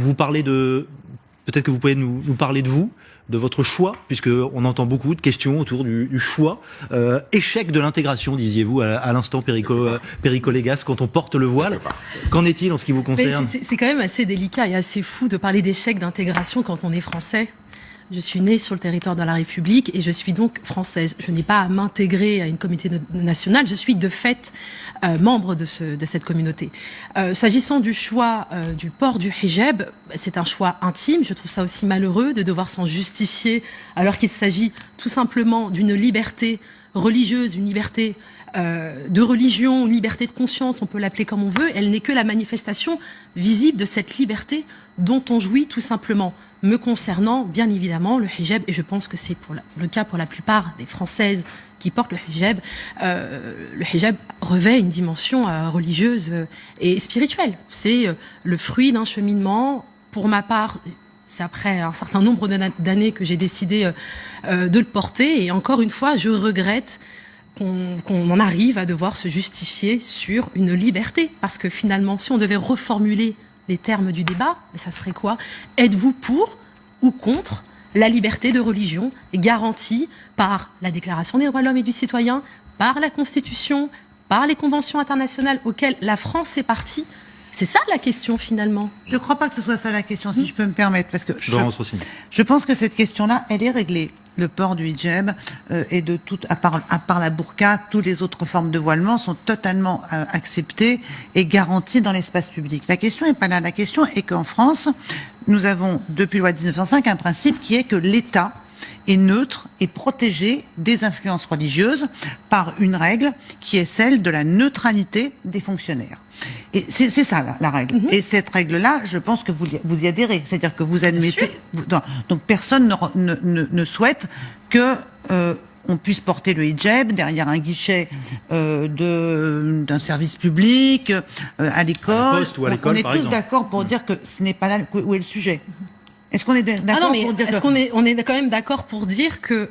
vous parlez de... Peut-être que vous pouvez nous parler de vous, de votre choix, puisqu'on entend beaucoup de questions autour du choix. Échec de l'intégration, disiez-vous à l'instant, Perico Légas, quand on porte le voile. Qu'en est-il en ce qui vous concerne? C'est quand même assez délicat et assez fou de parler d'échec d'intégration quand on est français. Je suis née sur le territoire de la République et je suis donc française. Je n'ai pas à m'intégrer à une communauté nationale. Je suis de fait membre de cette communauté. S'agissant du choix du port du hijab, c'est un choix intime. Je trouve ça aussi malheureux de devoir s'en justifier alors qu'il s'agit tout simplement d'une liberté religieuse, une liberté de religion, une liberté de conscience, on peut l'appeler comme on veut. Elle n'est que la manifestation visible de cette liberté dont on jouit tout simplement. Me concernant, bien évidemment, le hijab, et je pense que c'est le cas pour la plupart des Françaises qui portent le hijab revêt une dimension religieuse et spirituelle. C'est le fruit d'un cheminement. Pour ma part, c'est après un certain nombre d'années que j'ai décidé de le porter. Et encore une fois, je regrette qu'on en arrive à devoir se justifier sur une liberté. Parce que finalement, si on devait reformuler les termes du débat, ça serait quoi? Êtes-vous pour ou contre la liberté de religion garantie par la Déclaration des droits de l'homme et du citoyen, par la Constitution, par les conventions internationales auxquelles la France est partie? C'est ça la question finalement. Je ne crois pas que ce soit ça la question, si je peux me permettre, parce que je pense que cette question-là, elle est réglée. Le port du hijab et de tout, à part la burqa, toutes les autres formes de voilement sont totalement acceptées et garanties dans l'espace public. La question n'est pas là. La question est qu'en France, nous avons, depuis la loi de 1905, un principe qui est que l'État est neutre et protégé des influences religieuses par une règle qui est celle de la neutralité des fonctionnaires. Et c'est ça la règle. Et cette règle-là, je pense que vous y adhérez. C'est-à-dire que vous admettez... Donc personne ne souhaite que on puisse porter le hijab derrière un guichet d'un service public, à l'école. On est tous d'accord pour dire que ce n'est pas là où est le sujet. Est-ce qu'on est d'accord pour dire on est quand même d'accord pour dire que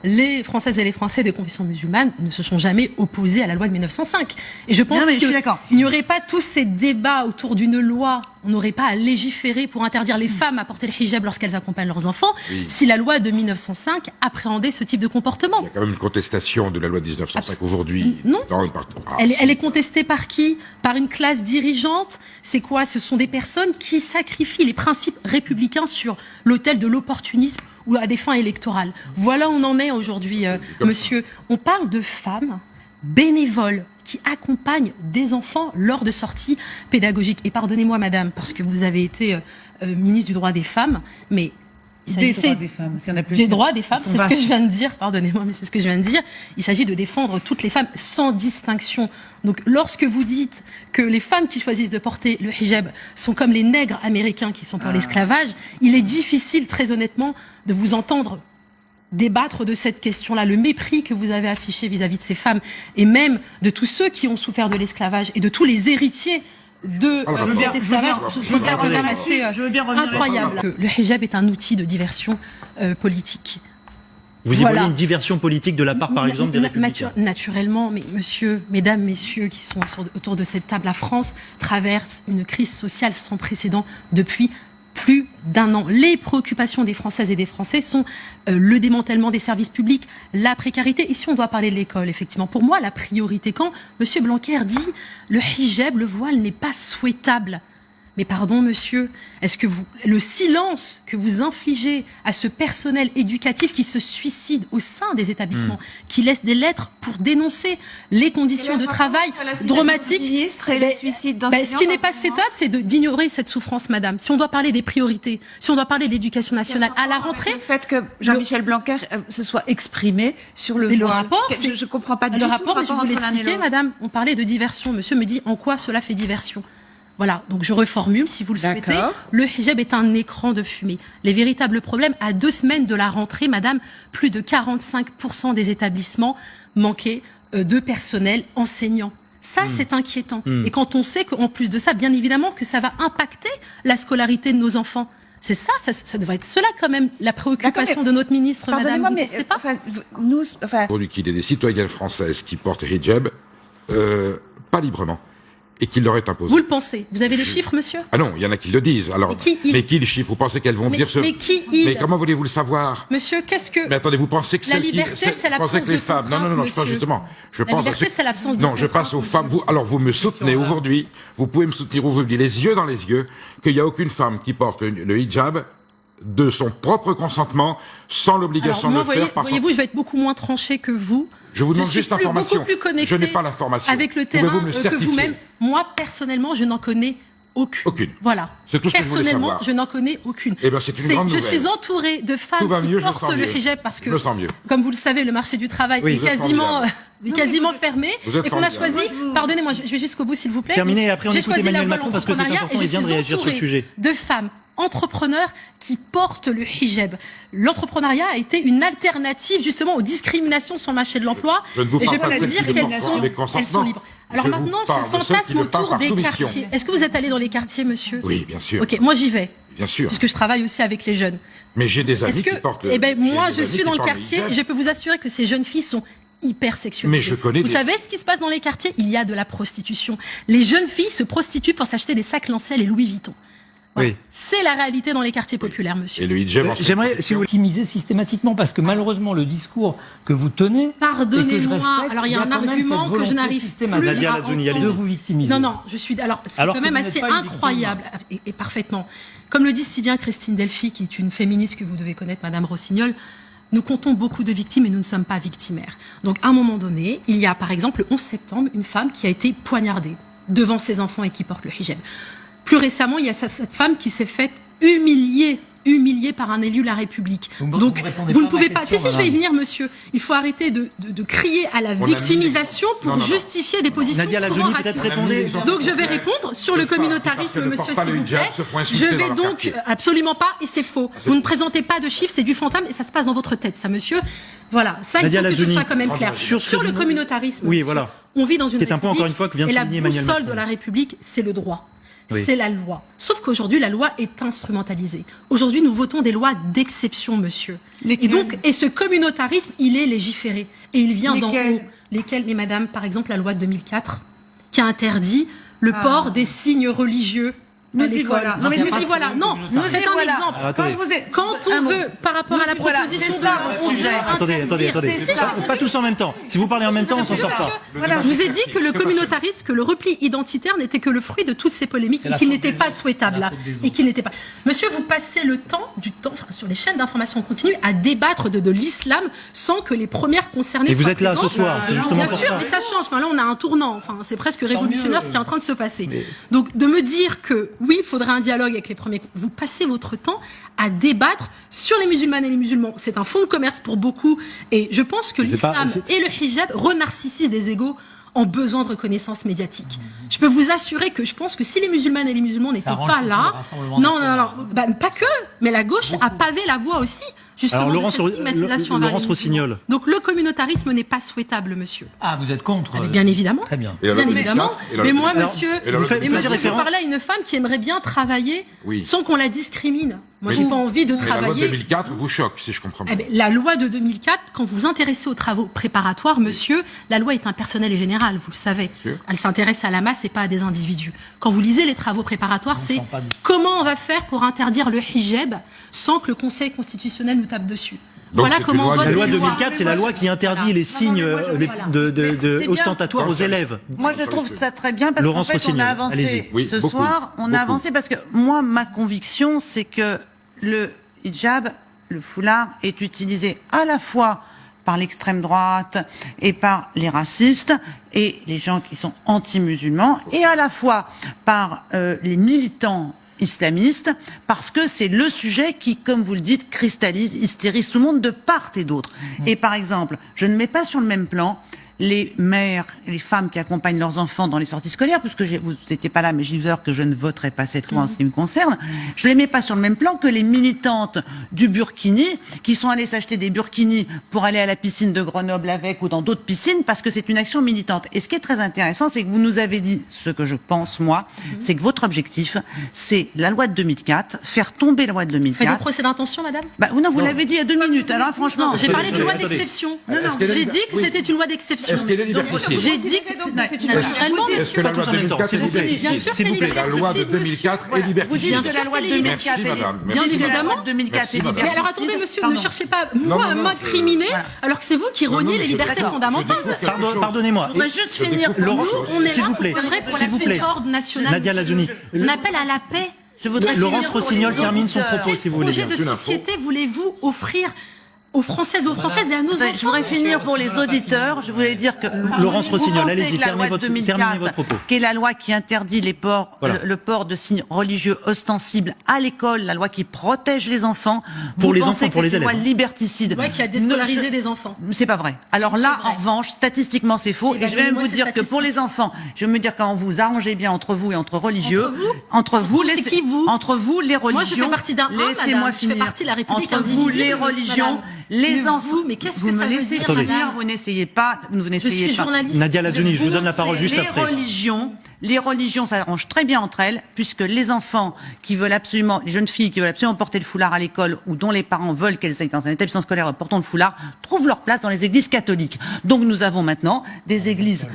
les Françaises et les Français de confession musulmane ne se sont jamais opposés à la loi de 1905. Et je pense qu'il n'y aurait pas tous ces débats autour d'une loi. On n'aurait pas à légiférer pour interdire les femmes à porter le hijab lorsqu'elles accompagnent leurs enfants si la loi de 1905 appréhendait ce type de comportement. Il y a quand même une contestation de la loi de 1905 aujourd'hui. Non. Elle est contestée par qui? Par une classe dirigeante. C'est quoi? Ce sont des personnes qui sacrifient les principes républicains sur l'autel de l'opportunisme ou à des fins électorales. Voilà où on en est aujourd'hui, monsieur. On parle de femmes bénévoles qui accompagnent des enfants lors de sorties pédagogiques. Et pardonnez-moi, madame, parce que vous avez été ministre du droit des femmes, mais des droits des femmes, s'il y en a plus. Des droits des femmes, c'est ce que je viens de dire, pardonnez-moi, mais c'est ce que je viens de dire. Il s'agit de défendre toutes les femmes sans distinction. Donc, lorsque vous dites que les femmes qui choisissent de porter le hijab sont comme les nègres américains qui sont pour l'esclavage, il est difficile, très honnêtement, de vous entendre débattre de cette question-là, le mépris que vous avez affiché vis-à-vis de ces femmes et même de tous ceux qui ont souffert de l'esclavage et de tous les héritiers de cet esclavage. Je trouve ça quand même assez incroyable. Le hijab est un outil de diversion politique. Vous y voyez une diversion politique de la part, par exemple, des Républicains? Naturellement, mais mesdames, messieurs qui sont autour de cette table, la France traverse une crise sociale sans précédent depuis plus d'1 an. Les préoccupations des Françaises et des Français sont le démantèlement des services publics, la précarité. Ici, on doit parler de l'école, effectivement. Pour moi, la priorité, quand M. Blanquer dit le hijab, le voile n'est pas souhaitable. Mais pardon, monsieur, est-ce que le silence que vous infligez à ce personnel éducatif qui se suicide au sein des établissements, qui laisse des lettres pour dénoncer les conditions de travail dramatiques, ce qui n'est pas acceptable, c'est d'ignorer cette souffrance, madame. Si on doit parler des priorités, si on doit parler de l'éducation nationale à la rentrée, le fait que Jean-Michel Blanquer se soit exprimé sur le rapport, je comprends pas du tout le rapport. Je vous l'expliquais, madame. On parlait de diversion. Monsieur me dit en quoi cela fait diversion. Voilà, donc je reformule si vous le souhaitez. Le hijab est un écran de fumée. Les véritables problèmes, à 2 semaines de la rentrée, madame, plus de 45% des établissements manquaient de personnel enseignant. Ça, c'est inquiétant. Et quand on sait qu'en plus de ça, bien évidemment, que ça va impacter la scolarité de nos enfants. C'est ça devrait être cela quand même, la préoccupation de notre ministre, madame. Mais c'est pas... Aujourd'hui, qu'il y ait des citoyennes françaises qui portent hijab, pas librement, et qui leur est imposée. Vous le pensez. Vous avez des chiffres, monsieur? Ah non, il y en a qui le disent. Alors, mais qui les chiffres? Vous pensez qu'elles vont venir se... Mais comment voulez-vous le savoir? Monsieur, qu'est-ce que... Mais attendez, vous pensez que la liberté, c'est l'absence de femmes... Non, je pense justement... La liberté, c'est l'absence de Non, je passe aux femmes. Vous me soutenez aujourd'hui, vous pouvez me soutenir aujourd'hui, les yeux dans les yeux, qu'il n'y a aucune femme qui porte le hijab de son propre consentement, sans l'obligation de le faire. Voyez-vous, je vais être beaucoup moins tranché que vous. Je vous demande juste l'information. Beaucoup plus connecté je n'ai pas l'information. Avec le terrain que vous-même. Moi, personnellement, je n'en connais aucune. Voilà. C'est tout ce que je voulais savoir. Personnellement, je n'en connais aucune. Eh ben, c'est une grande nouvelle. Je suis entourée de femmes qui portent le hijab parce que, comme vous le savez, le marché du travail est quasiment fermé et qu'on a choisi. Pardonnez-moi, je vais jusqu'au bout, s'il vous plaît. Terminé. Après, on écoute Emmanuel Macron parce que c'est important. Il vient de réagir sur le sujet. De femmes entrepreneurs qui portent le hijab. L'entrepreneuriat a été une alternative justement aux discriminations sur le marché de l'emploi. Et je peux dire qu'elles sont libres. Alors maintenant, ce fantasme autour des quartiers. Est-ce que vous êtes allé dans les quartiers, monsieur? Oui, bien sûr. Ok, moi j'y vais. Bien sûr. Parce que je travaille aussi avec les jeunes. Mais j'ai des amis qui portent le... Eh ben moi, je suis dans le quartier et je peux vous assurer que ces jeunes filles sont hyper sexualisées. Mais je connais vous savez ce qui se passe dans les quartiers? Il y a de la prostitution. Les jeunes filles se prostituent pour s'acheter des sacs Lancel et Louis Vuitton. Voilà. Oui. C'est la réalité dans les quartiers populaires, monsieur. Et le hijab, j'aimerais, si vous optimiser systématiquement, parce que malheureusement, le discours que vous tenez, pardonnez-moi, alors il y a un argument que je n'arrive plus à entendre. De vous victimiser. Non, je suis. Alors c'est quand même assez incroyable et parfaitement. Comme le dit si bien Christine Delphi, qui est une féministe que vous devez connaître, Madame Rossignol. Nous comptons beaucoup de victimes et nous ne sommes pas victimaires. Donc, à un moment donné, il y a par exemple le 11 septembre, une femme qui a été poignardée devant ses enfants et qui porte le hijab. Plus récemment, il y a cette femme qui s'est faite humiliée par un élu de la République. Donc, vous ne pouvez pas... Si, je vais y venir, monsieur. Il faut arrêter de crier à la victimisation pour justifier des positions souvent racistes. Donc, je vais répondre sur le communautarisme, monsieur, s'il vous plaît. Je vais donc... Absolument pas, et c'est faux. Vous ne présentez pas de chiffres, c'est du fantasme, et ça se passe dans votre tête, ça, monsieur. Voilà, ça, il faut que ce soit quand même clair. Sur le communautarisme, oui, voilà. On vit dans une République, encore une fois, que vient de et la souligner Emmanuel boussole Macron. de la République, c'est le droit. Oui. C'est la loi. Sauf qu'aujourd'hui, la loi est instrumentalisée. Aujourd'hui, nous votons des lois d'exception, monsieur. Et ce communautarisme, il est légiféré. Et il vient d'en haut. Lesquels, mais madame, par exemple, la loi de 2004, qui a interdit le port des signes religieux. Nous y voilà. Non, mais nous y voilà. Non, c'est un exemple. Quand on veut, par rapport à la proposition Attendez. Pas tous en même temps. Si vous parlez en même temps, on s'en sort pas. Je vous ai dit que le communautarisme, que le repli identitaire n'était que le fruit de toutes ces polémiques et qu'il n'était pas souhaitable là. Et qu'il n'était pas. Monsieur, vous passez le temps, sur les chaînes d'information continue, à débattre de l'islam sans que les premières concernées soient présentes. Et vous êtes là ce soir, c'est justement pour ça. Bien sûr, mais ça change. Enfin, là, on a un tournant. Enfin, c'est presque révolutionnaire ce qui est en train de se passer. Donc, de me dire que oui, il faudrait un dialogue avec les premiers. Vous passez votre temps à débattre sur les musulmanes et les musulmans. C'est un fonds de commerce pour beaucoup. Et je pense que l'islam et le hijab renarcissent des égos en besoin de reconnaissance médiatique. Je peux vous assurer que je pense que si les musulmanes et les musulmans n'étaient pas là... Non, pas que, mais la gauche a pavé la voie aussi. Justement, alors, de cette stigmatisation Laurence Rossignol. Donc le communautarisme n'est pas souhaitable, monsieur. Ah, vous êtes contre? Bien évidemment. Très bien. Bien évidemment. Mais moi, monsieur, vous parlez à une femme qui aimerait bien travailler sans qu'on la discrimine. Moi, j'ai pas envie de travailler. La loi de 2004 vous choque, si je comprends bien. La loi de 2004, quand vous vous intéressez aux travaux préparatoires, monsieur, la loi est impersonnelle et générale, vous le savez. Elle s'intéresse à la masse et pas à des individus. Quand vous lisez les travaux préparatoires, c'est comment on va faire pour interdire le hijab sans que le Conseil constitutionnel nous tape dessus. Donc voilà comment on vote. La loi 2004, c'est la loi qui interdit les signes ostentatoires aux élèves. Moi, je trouve ça très bien parce qu'en fait, on a avancé ce soir. On a avancé parce que moi, ma conviction, c'est que le hijab, le foulard, est utilisé à la fois par l'extrême droite et par les racistes et les gens qui sont anti-musulmans, et à la fois par les militants islamistes, parce que c'est le sujet qui, comme vous le dites, cristallise, hystérise tout le monde de part et d'autre. Et par exemple, je ne mets pas sur le même plan les mères et les femmes qui accompagnent leurs enfants dans les sorties scolaires, puisque vous n'étiez pas là, mais j'y veux que je ne voterai pas cette loi en ce qui me concerne. Je les mets pas sur le même plan que les militantes du burkini qui sont allées s'acheter des burkinis pour aller à la piscine de Grenoble avec ou dans d'autres piscines parce que c'est une action militante. Et ce qui est très intéressant, c'est que vous nous avez dit ce que je pense, moi, c'est que votre objectif, c'est la loi de 2004, faire tomber la loi de 2004. Faites un procès d'intention, madame? Non, vous l'avez dit il y a 2 minutes. Alors franchement, j'ai parlé de loi d'exception. J'ai dit que c'était une loi d'exception. Est-ce qu'elle est liberticide? J'ai dit que c'est naturellement, Est-ce que la loi de 2004 est Bien liberticide? sûr S'il vous plaît. La loi de 2004 est Vous liberticide. dites que la loi de 2004 Merci, madame. Bien Merci, évidemment. La loi de 2004 Merci, est madame. Mais alors liberticide. attendez, monsieur, Pardon. ne cherchez pas Non, moi à non, non, m'incriminer, alors que c'est vous qui Non, non, reniez mais les je libertés découvre- fondamentales. je découvre quelque chose. Pardonnez-moi. Je voudrais juste finir. Laurent, On est s'il là vous pour plaît, œuvrer pour s'il la vous plaît. concorde nationale. Nadia Lazouni. On appelle à la paix. Je voudrais Laurence finir pour Rossignol les termine son auditeurs. propos, si vous voulez Projet bien. de société voulez-vous offrir aux Françaises et à nos enfants? Je voudrais finir pour les auditeurs. Je voulais dire que Laurence vous Rossignol, pensez allez-y, que la loi de terminez 2004, votre propos. qui est la loi qui interdit les ports, Voilà. le port de signes religieux ostensibles à l'école, la loi qui protège les enfants. Pour vous les pensez enfants, que pour les c'est une loi élèves. liberticide. Ouais, qui a déscolarisé des enfants. C'est pas vrai. Alors là, c'est vrai. en revanche, statistiquement, c'est faux. Eh ben, Et je vais même donnez-moi vous ces dire que pour les enfants, je vais me dire quand vous arrangez bien entre vous et entre religieux, entre vous, c'est qui, vous entre vous, les religions. Moi, je fais partie d'un Laissez-moi madame. Je fais finir. partie de la République entre vous, indivisible, les monsieur, religions, madame. les Mais enfants. vous, mais qu'est-ce que vous ça me veut laissez dire, finir, madame vous n'essayez pas, vous Je n'essayez suis pas. journaliste. Nadia Lazouni, je vous donne la parole juste Les après. les religions s'arrangent très bien entre elles, puisque les enfants qui veulent absolument, les jeunes filles qui veulent absolument porter le foulard à l'école, ou dont les parents veulent qu'elles aillent dans un établissement scolaire portant le foulard, trouvent leur place dans les églises catholiques. Donc nous avons maintenant des églises,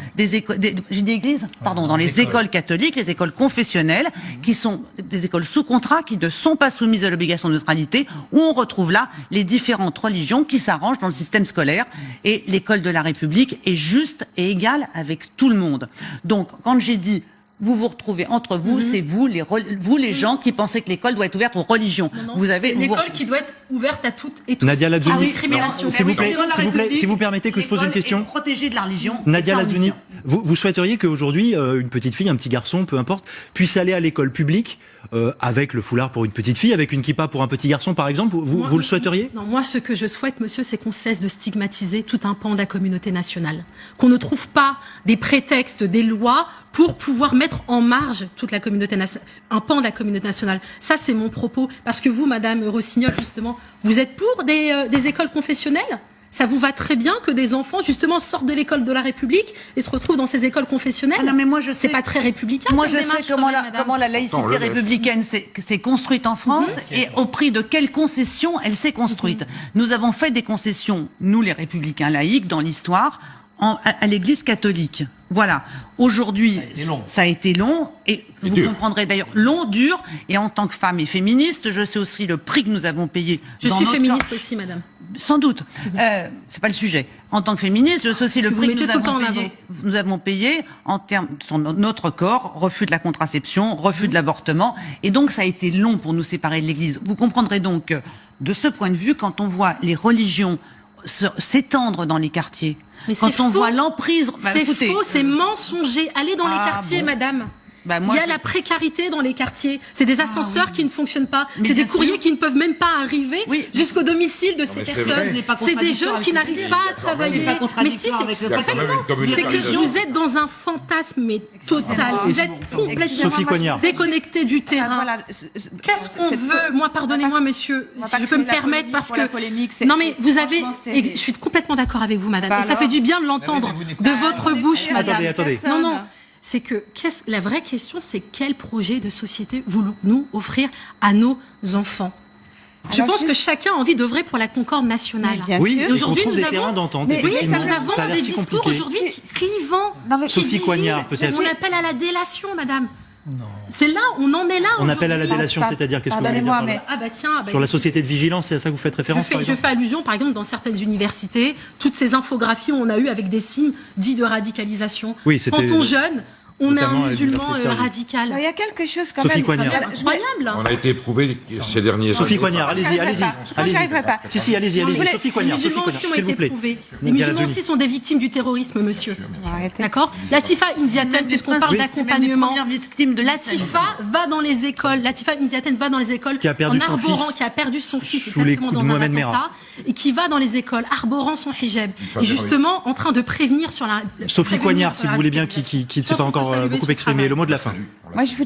j'ai dit églises, pardon, dans les écoles catholiques, les écoles confessionnelles, qui sont des écoles sous contrat, qui ne sont pas soumises à l'obligation de neutralité, où on retrouve là les différentes religions qui s'arrangent dans le système scolaire, et l'école de la République est juste et égale avec tout le monde. Donc, quand j'ai dit vous vous retrouvez entre vous, c'est vous les gens qui pensez que l'école doit être ouverte aux religions. Non, vous avez c'est une école qui doit être ouverte à toutes et tous. Nadia Lazouni, Sans discrimination. s'il vous plaît, L'école de la s'il vous plaît, République, si vous permettez que je pose une l'école question. est protégée de la religion. Nadia et ça, on y Lazouni, tient. vous souhaiteriez qu'aujourd'hui, une petite fille, un petit garçon, peu importe, puisse aller à l'école publique avec le foulard pour une petite fille, avec une kippa pour un petit garçon, par exemple? Vous le souhaiteriez? Non, moi, ce que je souhaite, monsieur, c'est qu'on cesse de stigmatiser tout un pan de la communauté nationale. Qu'on ne trouve pas des prétextes, des lois pour pouvoir mettre en marge toute la communauté nationale, un pan de la communauté nationale. Ça, c'est mon propos. Parce que vous, Madame Rossignol, justement, vous êtes pour des écoles confessionnelles? Ça vous va très bien que des enfants, justement, sortent de l'école de la République et se retrouvent dans ces écoles confessionnelles? Ah non, mais moi, je C'est sais. pas très républicain. Moi, comme je sais démarche, comment quand même, madame. comment la laïcité Attends, le laisse. républicaine s'est construite en France et au prix de quelles concessions elle s'est construite. Nous avons fait des concessions, nous les républicains laïcs, dans l'histoire, à l'Église catholique. Voilà. Aujourd'hui, ça a été long et vous dur. comprendrez d'ailleurs long, dur. Et en tant que femme et féministe, je sais aussi le prix que nous avons payé. Je dans suis notre féministe corps. aussi, madame. Sans doute. C'est pas le sujet. En tant que féministe, je sais aussi le que vous prix que mettez tout le temps en nous avons payé en termes sur notre corps, refus de la contraception, refus de l'avortement. Et donc, ça a été long pour nous séparer de l'Église. Vous comprendrez donc que, de ce point de vue, quand on voit les religions s'étendre dans les quartiers, Mais quand c'est on faux. voit l'emprise... Bah, C'est écoutez, faux, c'est mensonger. Allez dans les Ah, quartiers, bon. madame. Bah, moi, Il y a je- la précarité dans les quartiers. C'est des ascenseurs qui ne fonctionnent pas. Mais C'est des bien courriers sûr. qui ne peuvent même pas arriver Oui. jusqu'au domicile de ces mais c'est personnes. vrai. Ce n'est pas C'est des contradictoire jeunes avec qui le n'arrivent pays. pas à Il y a quand même- travailler. C'est pas Mais si, contradictoire avec le Il y a quand même une c'est que communautarisation. vous êtes dans un fantasme mais total. Vous êtes complètement Sophie Coignard. déconnecté du terrain. Qu'est-ce qu'on veut? Moi, pardonnez-moi, monsieur, On va si pas je peux me créer la permettre, polémique parce pour que la polémique, c'est- non, mais vous avez, franchement, c'est- et je suis complètement d'accord avec vous, madame. Bah et ça alors fait du bien de l'entendre de votre bouche, madame. Attendez. Non, non. C'est que la vraie question, c'est quel projet de société voulons-nous offrir à nos enfants? Je Alors, pense que chacun a envie d'œuvrer pour la concorde nationale. Mais bien Oui, sûr. et qu'on Aujourd'hui, trouve nous des avons- terrains d'entente, Mais Oui, effectivement. nous avons Ça a l'air des si discours compliqué. aujourd'hui clivants. Non, mais qui Sophie Coignard, divisent. peut-être. On appelle à la délation, madame. C'est là, on en est là. On appelle à la aujourd'hui. délation, c'est-à-dire qu'est-ce que vous voulez dire Pardonnez-moi, par là? mais Ah bah tiens, bah, Sur la société de vigilance, c'est à ça que vous faites référence, par je exemple? fais allusion, par exemple, dans certaines universités, toutes ces infographies on a eu avec des signes dits de radicalisation. Oui, c'était Quand on jeune, on est notamment un à musulman l'université de Cergy. radical. il y a quelque chose quand Sophie même. Coignard. Incroyable. On a été éprouvé ces derniers Sophie années. Coignard, allez-y. J'y arriverai pas. Si, allez-y. Les Sophie Coignard, musulmans Sophie aussi ont Coignard, s'il vous été plaît. éprouvés. Les Nadia musulmans Lazouni. aussi sont des victimes du terrorisme, monsieur. Arrêtez. D'accord? Latifa Imziaten, puisqu'on parle Oui, d'accompagnement. c'est une des premières victimes de Latifa va dans les écoles. Latifa Imziaten va dans les écoles Qui a perdu en son arborant, fils qui a perdu son fils sous les exactement coups de dans un Mohamed Merah. attentat, et qui va dans les écoles arborant son hijab femme et justement en train de prévenir sur la. Sophie prévenir Coignard, sur si la vous voulez bien, qui radicalisation. ne Je s'est pense pas qu'on peut encore saluer beaucoup son exprimé. travail. Le mot de la fin. Moi, je vous